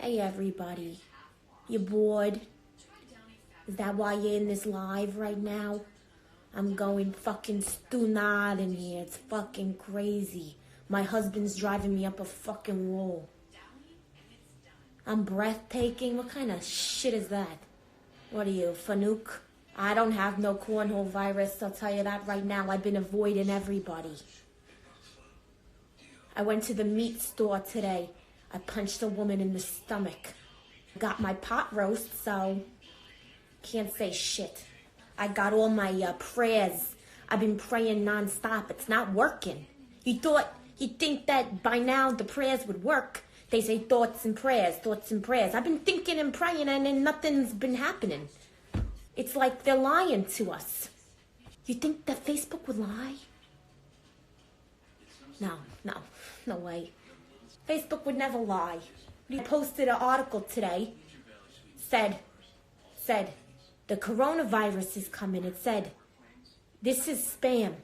Hey everybody, you bored? Is that why you're in this live right now? I'm going fucking stunad in here. It's fucking crazy. My husband's driving me up a fucking wall. I'm breathtaking? What kind of shit is that? What are you, Fanuc? I don't have no cornhole virus, I'll tell you that right now. I've been avoiding everybody. I went to the meat store today. I punched a woman in the stomach. Got my pot roast, so can't say shit. I got all my prayers. I've been praying nonstop. It's not working. You'd think that by now the prayers would work. They say thoughts and prayers, thoughts and prayers. I've been thinking and praying and then nothing's been happening. It's like they're lying to us. You think that Facebook would lie? No way. Facebook would never lie. He posted an article today. Said, the coronavirus is coming. It said, this is spam.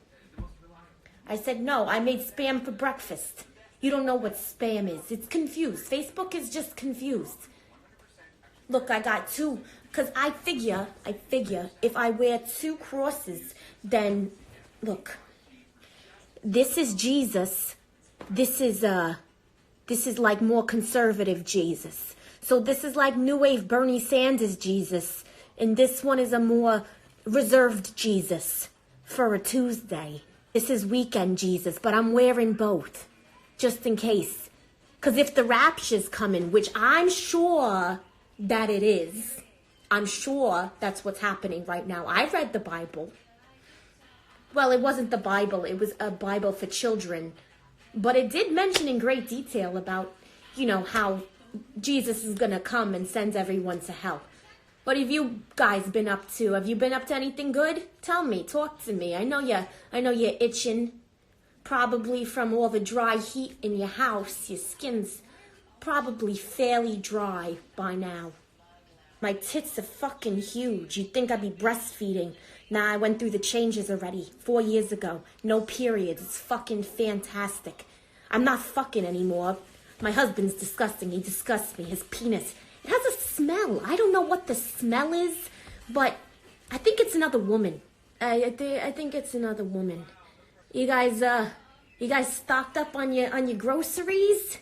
I said, no, I made spam for breakfast. You don't know what spam is. It's confused. Facebook is just confused. Look, I got two, because I figure, if I wear two crosses, then, look, this is Jesus. This is like more conservative Jesus. So this is like New Wave Bernie Sanders Jesus. And this one is a more reserved Jesus for a Tuesday. This is weekend Jesus, but I'm wearing both just in case. Because if the rapture's coming, which I'm sure that it is, I'm sure that's what's happening right now. I read the Bible. Well, it wasn't the Bible. It was a Bible for children. But it did mention in great detail about, how Jesus is going to come and send everyone to hell. What have you guys been up to? Have you been up to anything good? Tell me. Talk to me. I know you're itching. Probably from all the dry heat in your house. Your skin's probably fairly dry by now. My tits are fucking huge. You'd think I'd be breastfeeding. Nah, I went through the changes already. 4 years ago. No periods. It's fucking fantastic. I'm not fucking anymore. My husband's disgusting. He disgusts me. His penis. It has a smell. I don't know what the smell is, but I think it's another woman. I think it's another woman. You guys stocked up on your groceries?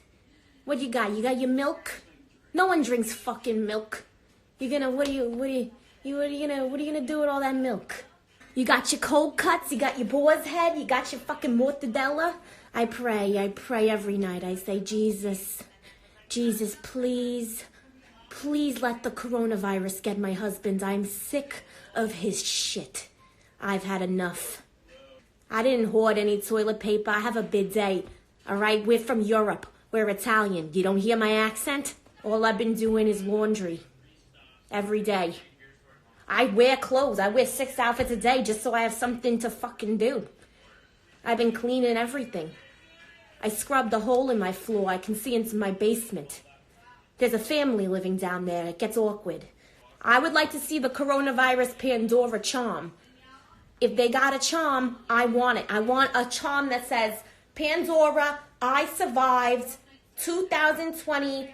What you got? You got your milk? No one drinks fucking milk. What are you gonna do with all that milk? You got your cold cuts, you got your boar's head, you got your fucking mortadella. I pray every night. I say, Jesus, please let the coronavirus get my husband. I'm sick of his shit. I've had enough. I didn't hoard any toilet paper. I have a bidet. All right, we're from Europe. We're Italian. You don't hear my accent? All I've been doing is laundry. Every day. I wear clothes. I wear 6 outfits a day just so I have something to fucking do. I've been cleaning everything. I scrubbed a hole in my floor. I can see into my basement. There's a family living down there. It gets awkward. I would like to see the coronavirus Pandora charm. If they got a charm, I want it. I want a charm that says, Pandora, I survived 2020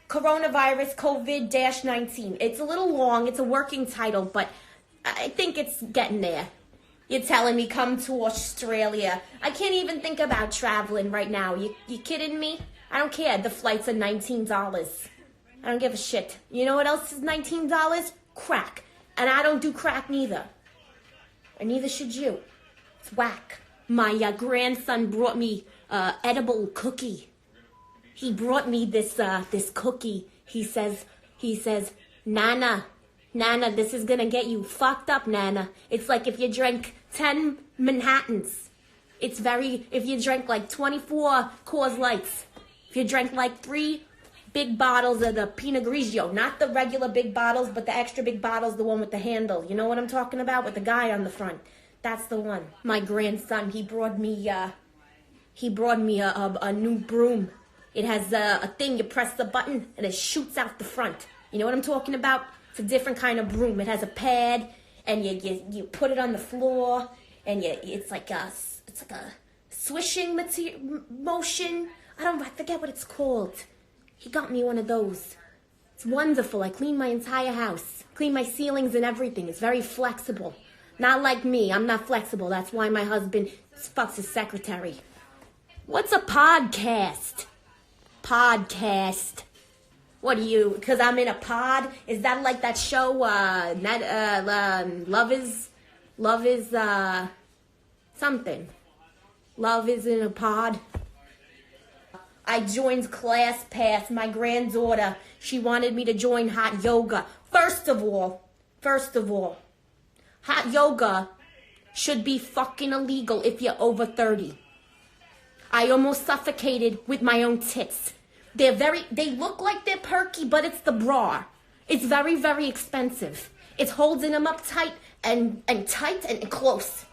coronavirus COVID-19. It's a little long. It's a working title, but I think it's getting there. You're telling me come to Australia. I can't even think about traveling right now. You kidding me? I don't care. The flights are $19. I don't give a shit. You know what else is $19? Crack. And I don't do crack neither. And neither should you. It's whack. My grandson brought me edible cookie. He brought me this cookie. He says, Nana, this is gonna get you fucked up, Nana. It's like if you drank 10 Manhattans. If you drank like 24 Coors Lights. If you drank like 3 big bottles of the Pinot Grigio. Not the regular big bottles, but the extra big bottles, the one with the handle. You know what I'm talking about? With the guy on the front. That's the one. My grandson, he brought me a new broom. It has a thing, you press the button, and it shoots out the front. You know what I'm talking about? It's a different kind of broom. It has a pad, and you put it on the floor, and it's like a swishing motion. I forget what it's called. He got me one of those. It's wonderful. I clean my entire house. Clean my ceilings and everything. It's very flexible. Not like me. I'm not flexible. That's why my husband fucks his secretary. What's a podcast? Podcast. What are you? Because I'm in a pod? Is that like that show? Love is something. Love is in a pod. I joined ClassPass. My granddaughter, she wanted me to join hot yoga. First of all, hot yoga should be fucking illegal if you're over 30. I almost suffocated with my own tits. They look like they're perky, but it's the bra. It's very, very expensive. It's holding them up tight and tight and close.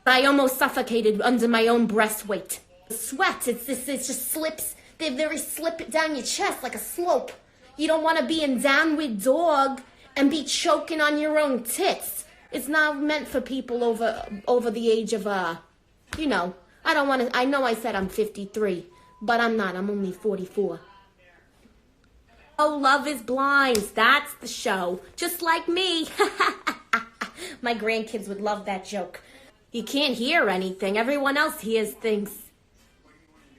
I almost suffocated under my own breast weight. Sweat, it just slips. They very slip it down your chest like a slope. You don't want to be in downward dog and be choking on your own tits. It's not meant for people over the age of, I know I said I'm 53, but I'm not. I'm only 44. Oh, Love is Blind. That's the show. Just like me. My grandkids would love that joke. You can't hear anything. Everyone else hears things.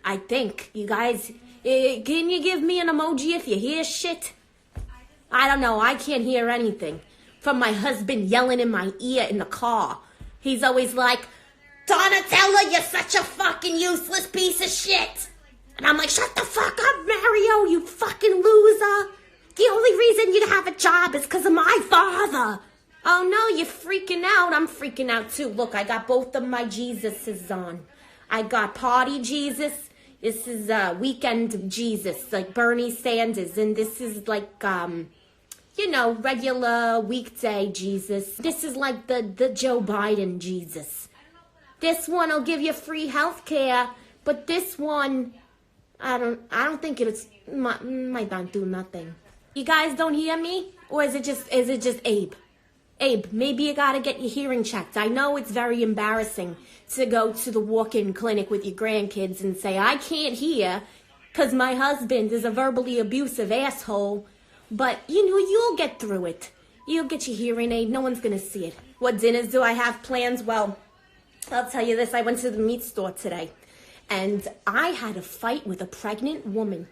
I think. You guys, can you give me an emoji if you hear shit? I don't know. I can't hear anything. From my husband yelling in my ear in the car. He's always like, Donatella, you're such a fucking useless piece of shit. And I'm like, shut the fuck up, Mario, you fucking loser. The only reason you have a job is because of my father. Oh no, you're freaking out. I'm freaking out too. Look, I got both of my Jesuses on. I got Party Jesus. This is Weekend Jesus, like Bernie Sanders. And this is like, regular weekday Jesus. This is like the Joe Biden Jesus. This one will give you free health care, but this one, I don't think might not do nothing. You guys don't hear me? Or is it just Abe? Abe, maybe you gotta get your hearing checked. I know it's very embarrassing to go to the walk-in clinic with your grandkids and say, I can't hear because my husband is a verbally abusive asshole. But, you'll get through it. You'll get your hearing aid. No one's gonna see it. What dinners do I have planned? Well, I'll tell you this. I went to the meat store today and I had a fight with a pregnant woman.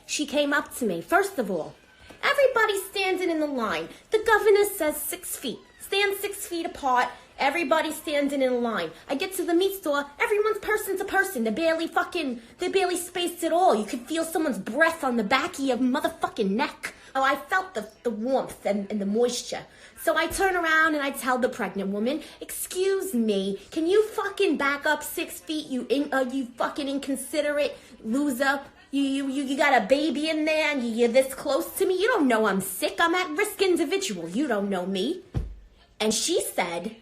She came up to me. First of all, everybody's standing in the line. The governor says 6 feet. Stand 6 feet apart. Everybody's standing in line. I get to the meat store. Everyone's person to person. They're barely spaced at all. You could feel someone's breath on the back of your motherfucking neck. Oh, I felt the warmth and the moisture. So I turn around and I tell the pregnant woman, excuse me, can you fucking back up 6 feet, you fucking inconsiderate loser? You got a baby in there and you're this close to me? You don't know I'm sick. I'm at-risk individual. You don't know me. And she said,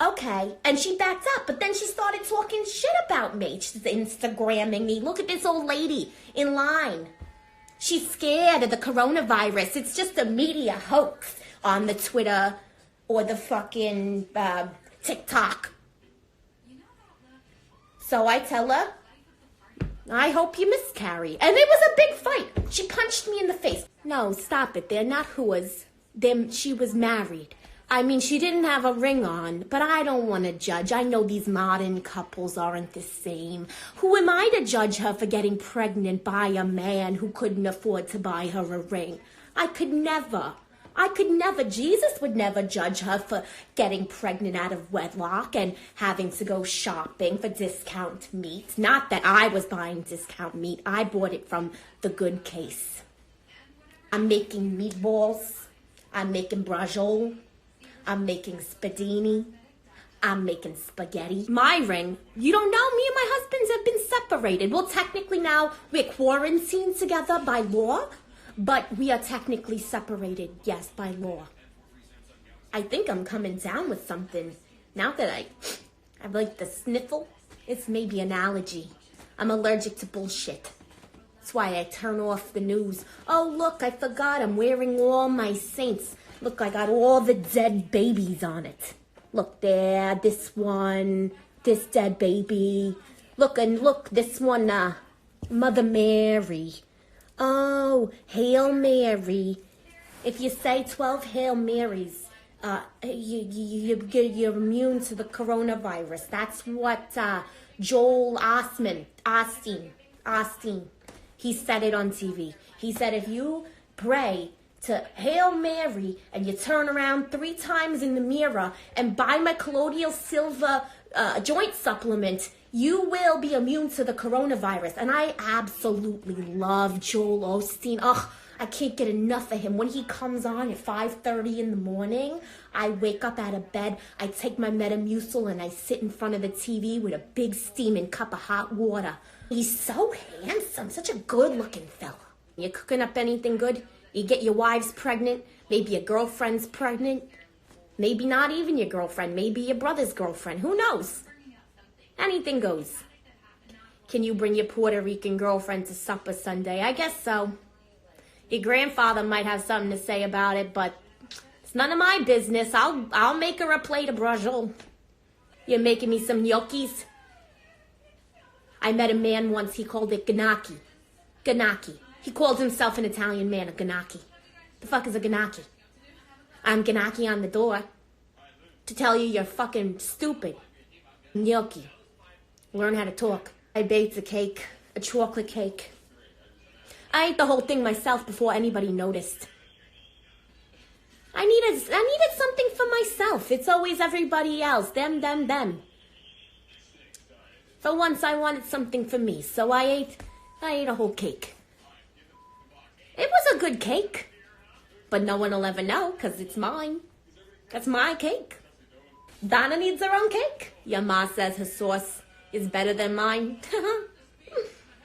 okay. And she backed up, but then she started talking shit about me. She's Instagramming me. Look at this old lady in line. She's scared of the coronavirus. It's just a media hoax on the Twitter or the fucking TikTok. So I tell her, I hope you miscarry. And it was a big fight. She punched me in the face. No, stop it. They're not whores. She was married. I mean, she didn't have a ring on, but I don't want to judge. I know these modern couples aren't the same. Who am I to judge her for getting pregnant by a man who couldn't afford to buy her a ring? I could never. Jesus would never judge her for getting pregnant out of wedlock and having to go shopping for discount meat. Not that I was buying discount meat. I bought it from the good case. I'm making meatballs. I'm making braciole. I'm making spadini. I'm making spaghetti. My ring, you don't know, me and my husband have been separated. Well, technically now we're quarantined together by law, but we are technically separated, yes, by law. I think I'm coming down with something. Now that I have like the sniffle, it's maybe an allergy. I'm allergic to bullshit. That's why I turn off the news. Oh, look, I forgot I'm wearing all my saints. Look, I got all the dead babies on it. Look there, this one, this dead baby. Look, this one, Mother Mary. Oh, Hail Mary. If you say 12 Hail Marys, you're immune to the coronavirus. That's what Joel Osteen, he said it on TV. He said if you pray to Hail Mary and you turn around 3 times in the mirror and buy my colloidal silver joint supplement, you will be immune to the coronavirus. And I absolutely love Joel Osteen. Ugh, I can't get enough of him. When he comes on at 5:30 in the morning, I wake up out of bed, I take my Metamucil, and I sit in front of the TV with a big steaming cup of hot water. He's so handsome, such a good-looking fella. You cooking up anything good? You get your wives pregnant, maybe your girlfriend's pregnant, maybe not even your girlfriend, maybe your brother's girlfriend, who knows? Anything goes. Can you bring your Puerto Rican girlfriend to supper Sunday? I guess so. Your grandfather might have something to say about it, but it's none of my business. I'll make her a plate of brajol. You're making me some gnocchis? I met a man once, he called it gnocchi. Gnocchi. He called himself an Italian man, a gnocchi. The fuck is a gnocchi? I'm gnocchi on the door to tell you you're fucking stupid. Gnocchi. Learn how to talk. I baked a cake, a chocolate cake. I ate the whole thing myself before anybody noticed. I needed something for myself. It's always everybody else. Them. For once I wanted something for me, so I ate a whole cake. It was a good cake, but no one will ever know because it's mine. That's my cake. Donna needs her own cake. Your ma says her sauce is better than mine.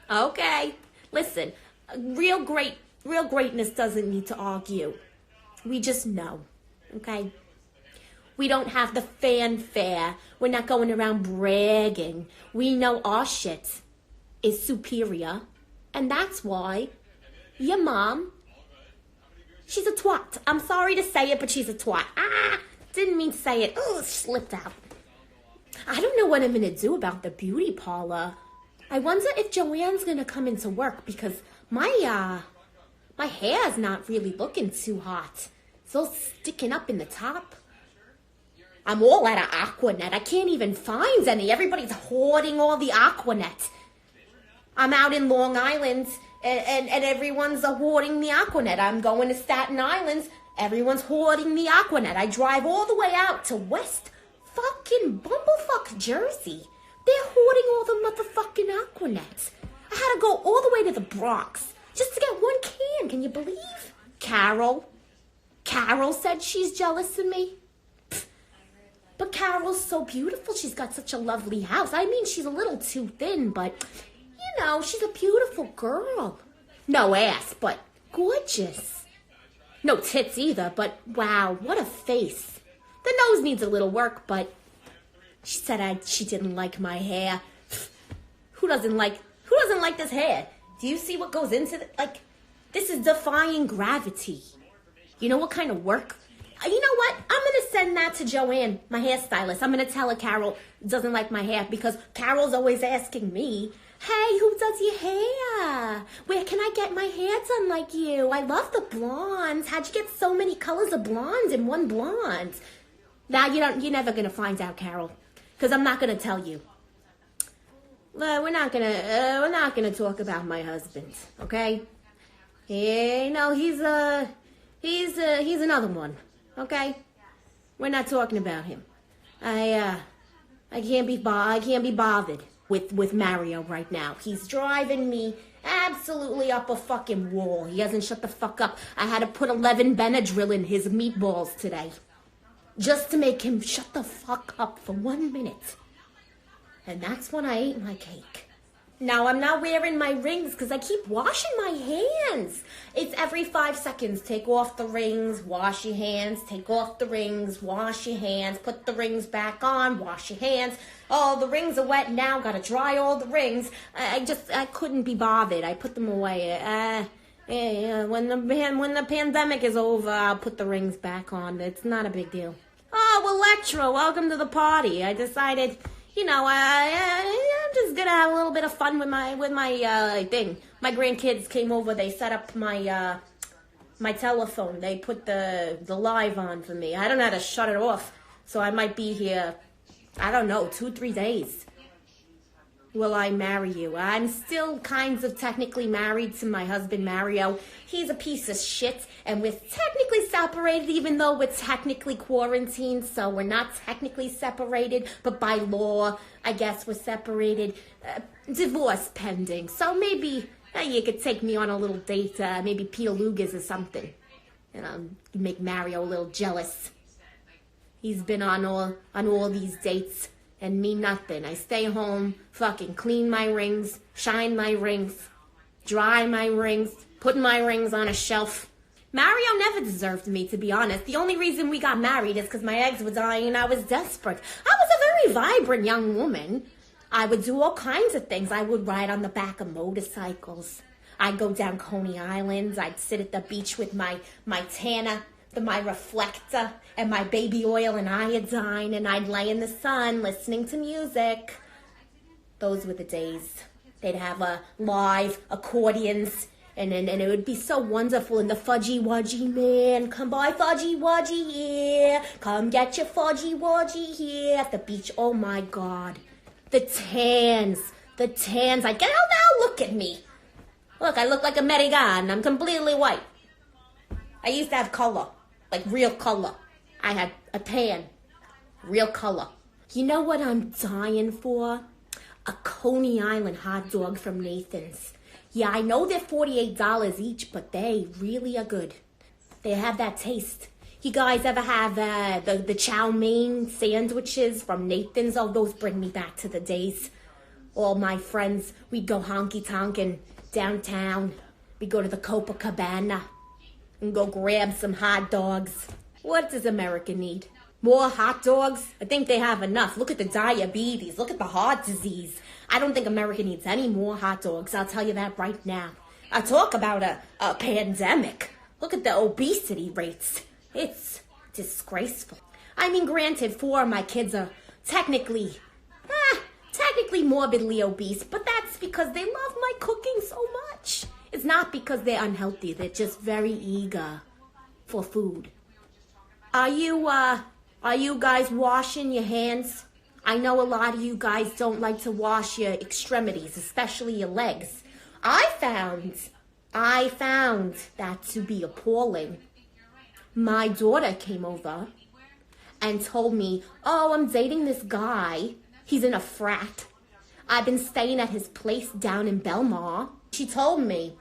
Okay, listen, real greatness doesn't need to argue. We just know, okay? We don't have the fanfare. We're not going around bragging. We know our shit is superior, and that's why your mom, she's a twat. I'm sorry to say it, but she's a twat. Didn't mean to say it. Oh, it slipped out. I don't know what I'm going to do about the beauty parlor. I wonder if Joanne's going to come into work because my hair's not really looking too hot. It's all sticking up in the top. I'm all out of Aquanet. I can't even find any. Everybody's hoarding all the Aquanet. I'm out in Long Island and everyone's hoarding the Aquanet. I'm going to Staten Island. Everyone's hoarding the Aquanet. I drive all the way out to West fucking Bumblefuck, Jersey. They're hoarding all the motherfucking Aquanet. I had to go all the way to the Bronx just to get one can. Can you believe? Carol said she's jealous of me. But Carol's so beautiful. She's got such a lovely house. I mean, she's a little too thin, but, you know, she's a beautiful girl. No ass, but gorgeous. No tits either, but wow, what a face. The nose needs a little work, but she said she didn't like my hair. Who doesn't like this hair? Do you see what goes into it? Like, this is defying gravity. You know what kind of work? You know what? I'm going to send that to Joanne, my hairstylist. I'm going to tell her Carol doesn't like my hair because Carol's always asking me, hey, who does your hair? Where can I get my hair done like you? I love the blondes. How'd you get so many colors of blonde in one blonde? Now, you're never going to find out, Carol, because I'm not going to tell you. We're not going to talk about my husband, okay? Yeah, no, he's another one. Okay, we're not talking about him. I can't be bothered with Mario right now. He's driving me absolutely up a fucking wall. He hasn't shut the fuck up. I had to put 11 Benadryl in his meatballs today, just to make him shut the fuck up for 1 minute. And that's when I ate my cake. Now, I'm not wearing my rings because I keep washing my hands. It's every 5 seconds. Take off the rings, wash your hands. Take off the rings, wash your hands. Put the rings back on, wash your hands. Oh, the rings are wet now. Got to dry all the rings. I couldn't be bothered. I put them away. When the pandemic is over, I'll put the rings back on. It's not a big deal. Oh, Electra, welcome to the party. I decided... I'm just gonna have a little bit of fun with my thing, My grandkids came over. They set up my telephone. They put the live on for me. I don't know how to shut it off, so I might be here, I don't know, 2-3 days. Will I marry you? I'm still kind of technically married to my husband, Mario. He's a piece of shit, and we're technically separated, even though we're technically quarantined, so we're not technically separated, but by law, I guess we're separated. Divorce pending, so maybe you could take me on a little date, maybe Peter Luger's or something, and make Mario a little jealous. He's been on all these dates. And me nothing. I stay home, fucking clean my rings, shine my rings, dry my rings, put my rings on a shelf. Mario never deserved me, to be honest. The only reason we got married is because my eggs were dying and I was desperate. I was a very vibrant young woman. I would do all kinds of things. I would ride on the back of motorcycles. I'd go down Coney Island. I'd sit at the beach with my tanner, my reflector, and my baby oil and iodine, and I'd lay in the sun listening to music. Those were the days. They'd have live accordions, and it would be so wonderful. And the Fudgy Wudgy Man, come by Fudgy Wudgy here, come get your Fudgy Wudgy here at the beach. Oh my God, the tans. I get, oh now look at me. Look, I look like a American. I'm completely white. I used to have color. Like real color. I had a tan. Real color. You know what I'm dying for? A Coney Island hot dog from Nathan's. Yeah, I know they're $48 each, but they really are good. They have that taste. You guys ever have the chow mein sandwiches from Nathan's? Oh, those bring me back to the days. All my friends, we'd go honky-tonkin' downtown. We'd go to the Copacabana and go grab some hot dogs. What does America need? More hot dogs? I think they have enough. Look at the diabetes. Look at the heart disease. I don't think America needs any more hot dogs. I'll tell you that right now. I talk about a pandemic. Look at the obesity rates. It's disgraceful. I mean, granted, 4 of my kids are technically morbidly obese, but that's because they love my cooking so much. It's not because they're unhealthy. They're just very eager for food. Are you guys washing your hands? I know a lot of you guys don't like to wash your extremities, especially your legs. I found that to be appalling. My daughter came over and told me, oh, I'm dating this guy. He's in a frat. I've been staying at his place down in Belmar. She told me,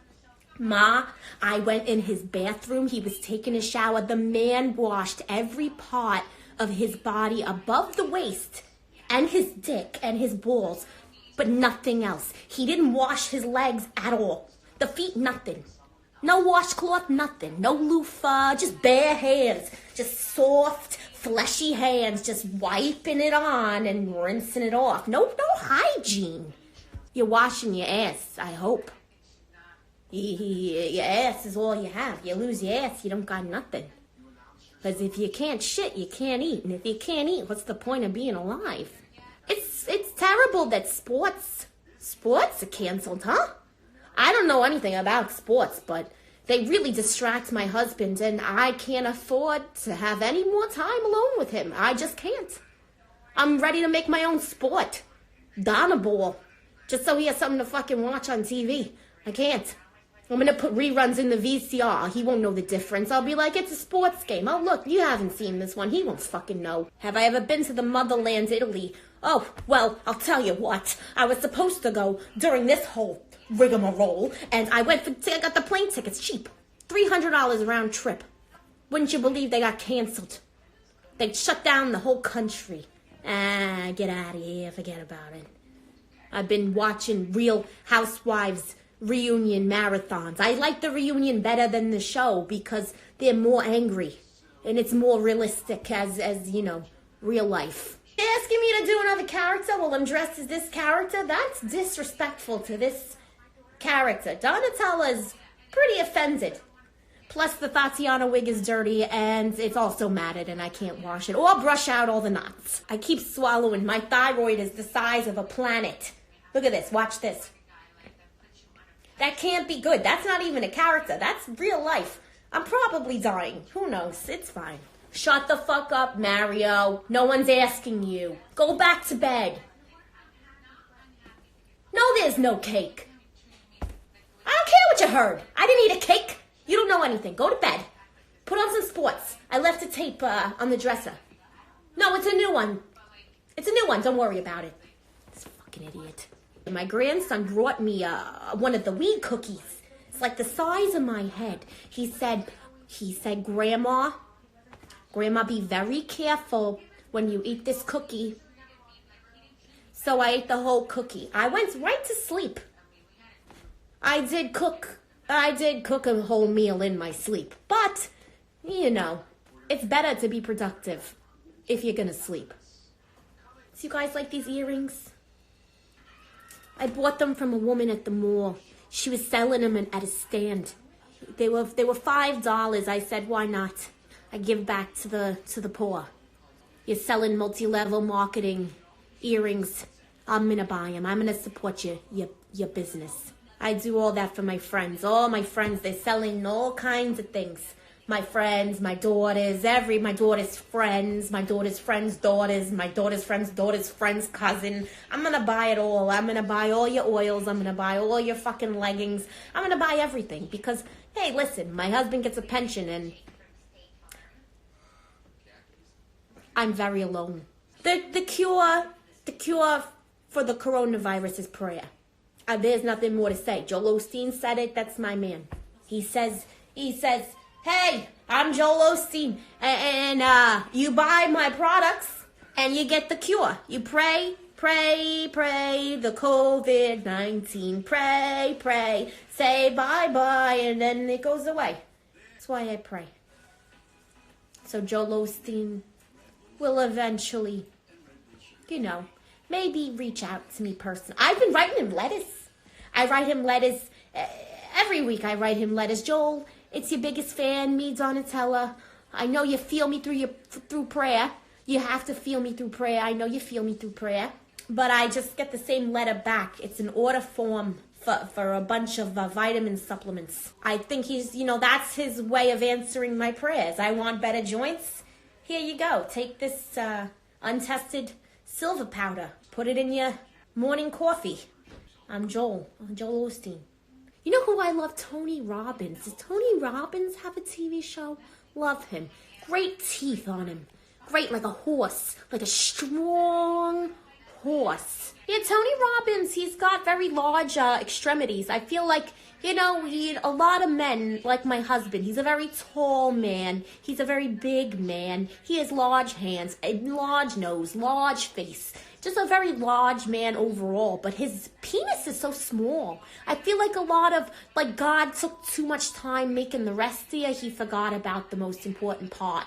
Ma, I went in his bathroom. He was taking a shower. The man washed every part of his body above the waist and his dick and his balls, but nothing else. He didn't wash his legs at all. The feet, nothing. No washcloth, nothing. No loofah, just bare hands. Just soft, fleshy hands, just wiping it on and rinsing it off. No hygiene. You're washing your ass, I hope. Your ass is all you have. You lose your ass, you don't got nothing. Because if you can't shit, you can't eat. And if you can't eat, what's the point of being alive? It's terrible that sports are canceled, huh? I don't know anything about sports, but they really distract my husband, and I can't afford to have any more time alone with him. I just can't. I'm ready to make my own sport. Donna Ball. Just so he has something to fucking watch on TV. I can't. I'm gonna put reruns in the VCR. He won't know the difference. I'll be like, it's a sports game. Oh, look, you haven't seen this one. He won't fucking know. Have I ever been to the motherland, Italy? Oh, well, I'll tell you what. I was supposed to go during this whole rigmarole, and I got the plane tickets cheap. $300 round trip. Wouldn't you believe they got canceled? They shut down the whole country. Get out of here. Forget about it. I've been watching Real Housewives reunion marathons. I like the reunion better than the show because they're more angry and it's more realistic as you know, real life. Asking me to do another character while I'm dressed as this character, that's disrespectful to this character. Donatella's pretty offended. Plus the Tatiana wig is dirty and it's also matted and I can't wash it or brush out all the knots. I keep swallowing. My thyroid is the size of a planet. Look at this. Watch this. That can't be good. That's not even a character. That's real life. I'm probably dying. Who knows? It's fine. Shut the fuck up, Mario. No one's asking you. Go back to bed. No, there's no cake. I don't care what you heard. I didn't eat a cake. You don't know anything. Go to bed. Put on some sports. I left a tape on the dresser. No, it's a new one. It's a new one. Don't worry about it. This fucking idiot. My grandson brought me one of the weed cookies. It's like the size of my head. He said, Grandma, be very careful when you eat this cookie. So I ate the whole cookie. I went right to sleep. I did cook a whole meal in my sleep. But, you know, it's better to be productive if you're gonna sleep. So you guys like these earrings? I bought them from a woman at the mall. She was selling them at a stand. They were $5. I said, why not? I give back to the poor. You're selling multi-level marketing earrings. I'm gonna buy them. I'm gonna support your business. I do all that for my friends. All my friends, they're selling all kinds of things. My friends, my daughters, my daughter's friends, my daughter's friends' daughters, my daughter's friend's cousin. I'm gonna buy it all. I'm gonna buy all your oils. I'm gonna buy all your fucking leggings. I'm gonna buy everything because, hey, listen, my husband gets a pension and I'm very alone. The cure for the coronavirus is prayer. There's nothing more to say. Joel Osteen said it. That's my man. He says, hey, I'm Joel Osteen, and you buy my products, and you get the cure. You pray, the COVID-19, pray, say bye-bye, and then it goes away. That's why I pray. So Joel Osteen will eventually, maybe reach out to me personally. I've been writing him letters. I write him letters every week. I write him letters. Joel, it's your biggest fan, me, Donatella. I know you feel me through prayer. You have to feel me through prayer. I know you feel me through prayer. But I just get the same letter back. It's an order form for a bunch of vitamin supplements. I think that's his way of answering my prayers. I want better joints. Here you go. Take this untested silver powder. Put it in your morning coffee. I'm Joel Osteen. You know who I love? Tony Robbins. Does Tony Robbins have a TV show? Love him. Great teeth on him. Great, like a horse. Like a strong horse. Yeah, Tony Robbins, he's got very large extremities. I feel like, a lot of men, like my husband, he's a very tall man. He's a very big man. He has large hands, a large nose, large face. Just a very large man overall, but his penis is so small. I feel like God took too much time making the rest here. He forgot about the most important part.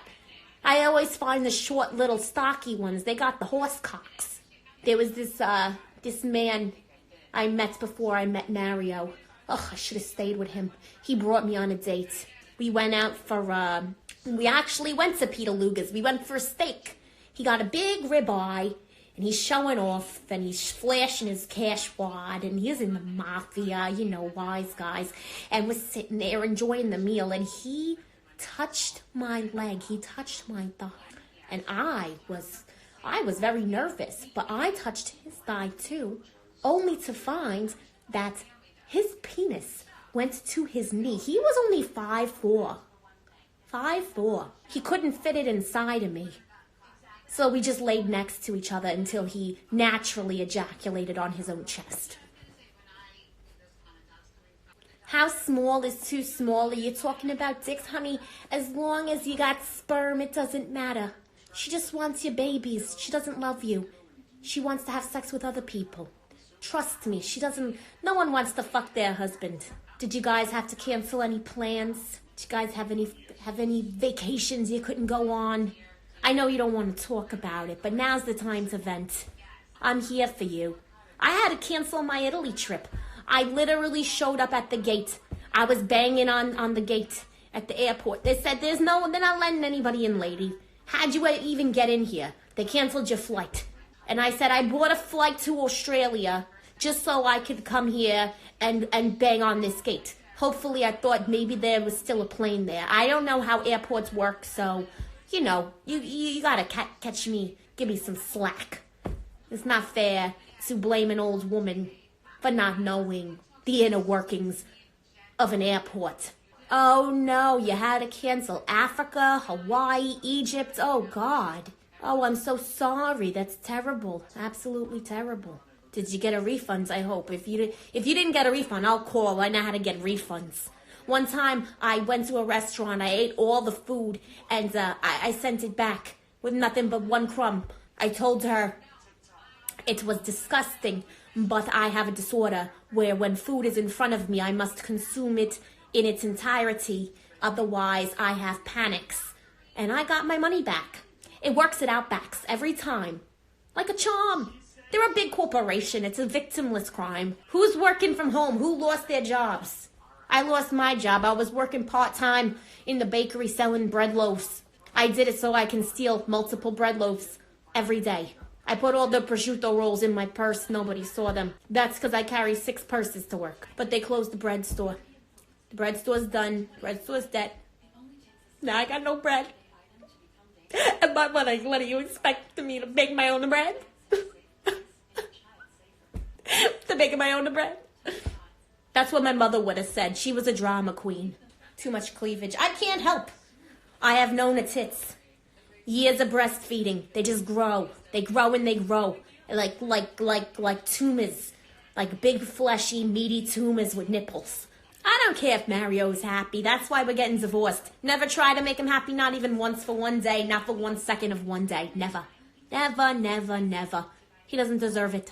I always find the short, little, stocky ones, they got the horse cocks. There was this man I met before I met Mario. Ugh, I should have stayed with him. He brought me on a date. We went out we actually went to Peter Luger's. We went for a steak. He got a big ribeye. And he's showing off, and he's flashing his cash wad, and he's in the mafia, wise guys. And we're sitting there enjoying the meal, and he touched my leg. He touched my thigh. And I was very nervous, but I touched his thigh too, only to find that his penis went to his knee. He was only 5'4". 5'4". He couldn't fit it inside of me. So we just laid next to each other until he naturally ejaculated on his own chest. How small is too small? Are you talking about dicks, honey? As long as you got sperm, it doesn't matter. She just wants your babies. She doesn't love you. She wants to have sex with other people. Trust me, no one wants to fuck their husband. Did you guys have to cancel any plans? Did you guys have any vacations you couldn't go on? I know you don't want to talk about it, but now's the time to vent. I'm here for you. I had to cancel my Italy trip. I literally showed up at the gate. I was banging on the gate at the airport. They said, they're not letting anybody in, lady. How'd you even get in here? They canceled your flight. And I said, I bought a flight to Australia just so I could come here and bang on this gate. Hopefully, I thought maybe there was still a plane there. I don't know how airports work, so, you know, you gotta catch me, give me some slack. It's not fair to blame an old woman for not knowing the inner workings of an airport. Oh no, you had to cancel Africa, Hawaii, Egypt. Oh God. Oh, I'm so sorry. That's terrible. Absolutely terrible. Did you get a refund? I hope. If you didn't get a refund, I'll call. I know how to get refunds. One time, I went to a restaurant. I ate all the food, and I sent it back with nothing but one crumb. I told her it was disgusting, but I have a disorder where when food is in front of me, I must consume it in its entirety. Otherwise, I have panics. And I got my money back. It works at Outbacks every time. Like a charm. They're a big corporation. It's a victimless crime. Who's working from home? Who lost their jobs? I lost my job. I was working part-time in the bakery selling bread loaves. I did it so I can steal multiple bread loaves every day. I put all the prosciutto rolls in my purse. Nobody saw them. That's because I carry 6 purses to work. But they closed the bread store. The bread store's done. The bread store's dead. Now I got no bread. And what do you expect me to bake my own bread? To bake my own bread? That's what my mother would have said. She was a drama queen. Too much cleavage. I can't help. I have known a tits. Years of breastfeeding. They just grow. They grow and they grow. Like tumors. Like big, fleshy, meaty tumors with nipples. I don't care if Mario's happy. That's why we're getting divorced. Never try to make him happy, not even once for one day, not for 1 second of one day. Never. Never, never, never. He doesn't deserve it.